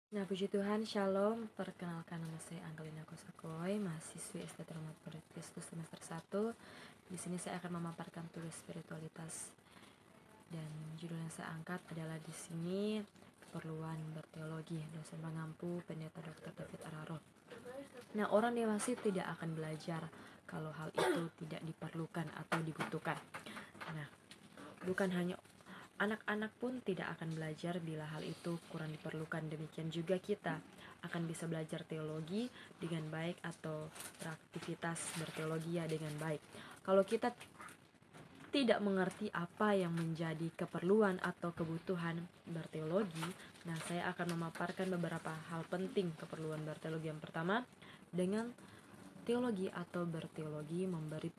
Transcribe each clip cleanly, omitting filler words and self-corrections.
Nah, puji Tuhan, Shalom. Perkenalkan, nama saya Angelina Kosakoy, mahasiswi SD Terhormat Murid Kristus semester 1. Di sini saya akan memaparkan tugas spiritualitas, dan judul yang saya angkat adalah di sini keperluan berteologi. Dosen pengampu Pendeta Dr. David Araro. Nah, orang dewasa tidak akan belajar kalau hal itu tidak diperlukan atau dibutuhkan. Nah, bukan hanya anak-anak pun tidak akan belajar bila hal itu kurang diperlukan. Demikian juga kita akan bisa belajar teologi dengan baik atau beraktivitas berteologi dengan baik. Kalau kita tidak mengerti apa yang menjadi keperluan atau kebutuhan berteologi, nah saya akan memaparkan beberapa hal penting keperluan berteologi. Yang pertama, dengan teologi atau berteologi memberi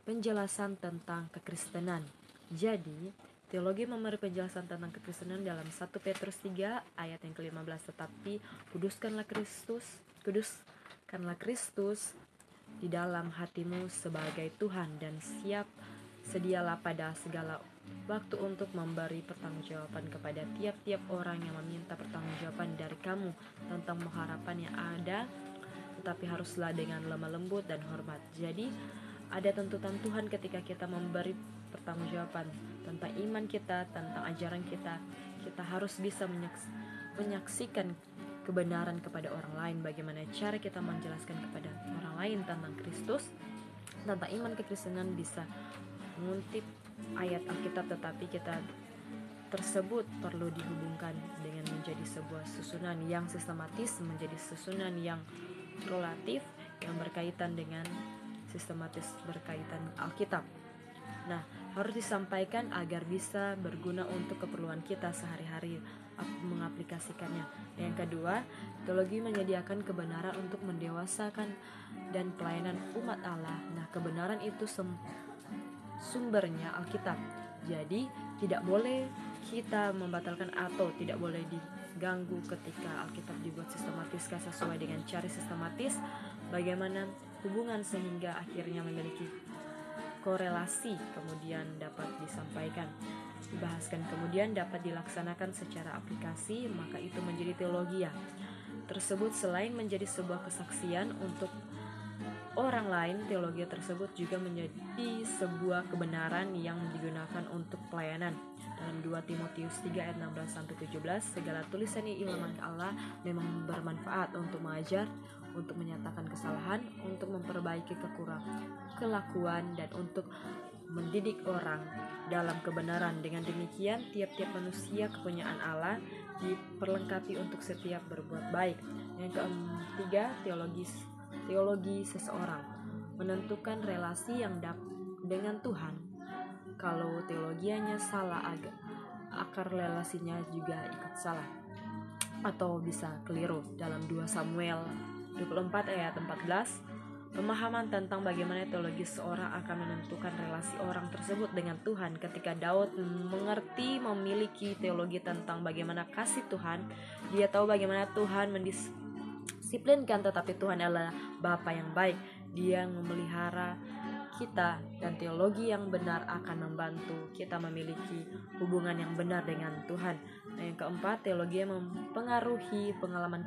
penjelasan tentang kekristenan. Jadi, teologi memberi penjelasan tentang kekristenan dalam 1 Petrus 3 ayat yang ke-15. Tetapi kuduskanlah Kristus di dalam hatimu sebagai Tuhan, dan sedialah pada segala waktu untuk memberi pertanggungjawaban kepada tiap-tiap orang yang meminta pertanggungjawaban dari kamu tentang pengharapan yang ada, tetapi haruslah dengan lemah lembut dan hormat. Jadi ada tuntutan Tuhan ketika kita memberi pertanggungjawaban tentang iman kita, tentang ajaran kita. Kita harus bisa menyaksikan kebenaran kepada orang lain. Bagaimana cara kita menjelaskan kepada orang lain tentang Kristus, tentang iman kekristenan, bisa mengutip ayat Alkitab, tetapi kita tersebut perlu dihubungkan dengan menjadi sebuah susunan yang sistematis, menjadi susunan yang relatif, yang berkaitan dengan sistematis, berkaitan Alkitab. Nah, harus disampaikan agar bisa berguna untuk keperluan kita sehari-hari mengaplikasikannya. Yang kedua, teologi menyediakan kebenaran untuk mendewasakan dan pelayanan umat Allah. Nah, kebenaran itu sumbernya Alkitab. Jadi, tidak boleh kita membatalkan atau tidak boleh diganggu ketika Alkitab dibuat sistematis sesuai dengan cara sistematis. Bagaimana hubungan sehingga akhirnya memiliki korelasi, kemudian dapat disampaikan, dibahaskan, kemudian dapat dilaksanakan secara aplikasi, maka itu menjadi teologia tersebut. Selain menjadi sebuah kesaksian untuk orang lain, teologi tersebut juga menjadi sebuah kebenaran yang digunakan untuk pelayanan. Dalam 2 Timotius 3 ayat 16-17, segala tulisan ilmuwan Allah memang bermanfaat untuk mengajar, untuk menyatakan kesalahan, untuk memperbaiki kelakuan, dan untuk mendidik orang dalam kebenaran. Dengan demikian, tiap-tiap manusia kepunyaan Allah diperlengkapi untuk setiap berbuat baik. Yang ketiga, teologi seseorang menentukan relasi yang dengan Tuhan. Kalau teologianya salah, akar relasinya juga ikut salah atau bisa keliru. Dalam 2 Samuel 24 ayat 14, pemahaman tentang bagaimana teologi seorang akan menentukan relasi orang tersebut dengan Tuhan. Ketika Daud mengerti, memiliki teologi tentang bagaimana kasih Tuhan, dia tahu bagaimana Tuhan mendisiplinkan, tetapi Tuhan adalah Bapa yang baik. Dia memelihara kita, dan teologi yang benar akan membantu kita memiliki hubungan yang benar dengan Tuhan. Nah, yang keempat, teologi yang mempengaruhi pengalaman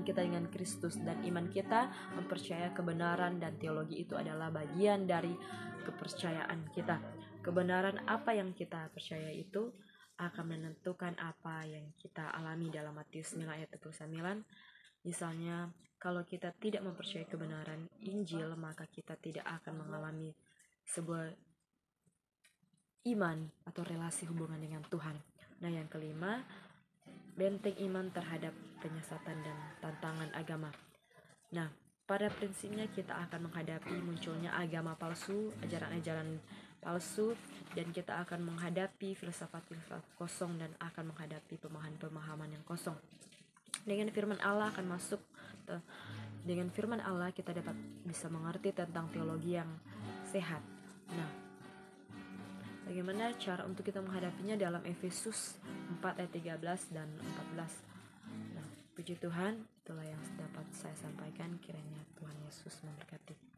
kita dengan Kristus, dan iman kita mempercaya kebenaran, dan teologi itu adalah bagian dari kepercayaan kita. Kebenaran apa yang kita percaya itu akan menentukan apa yang kita alami. Dalam Matius 9 ayat 29, misalnya, kalau kita tidak mempercayai kebenaran Injil, maka kita tidak akan mengalami sebuah iman atau relasi hubungan dengan Tuhan. Nah, yang kelima, benteng iman terhadap penyesatan dan tantangan agama. Nah, pada prinsipnya kita akan menghadapi munculnya agama palsu, ajaran-ajaran palsu, dan kita akan menghadapi filsafat-filsafat kosong, dan akan menghadapi pemahaman-pemahaman yang kosong. Dengan firman Allah kita dapat bisa mengerti tentang teologi yang sehat. Nah, bagaimana cara untuk kita menghadapinya? Dalam Efesus 4 ayat 13 dan 14. Nah, puji Tuhan, itulah yang dapat saya sampaikan. Kiranya Tuhan Yesus memberkati.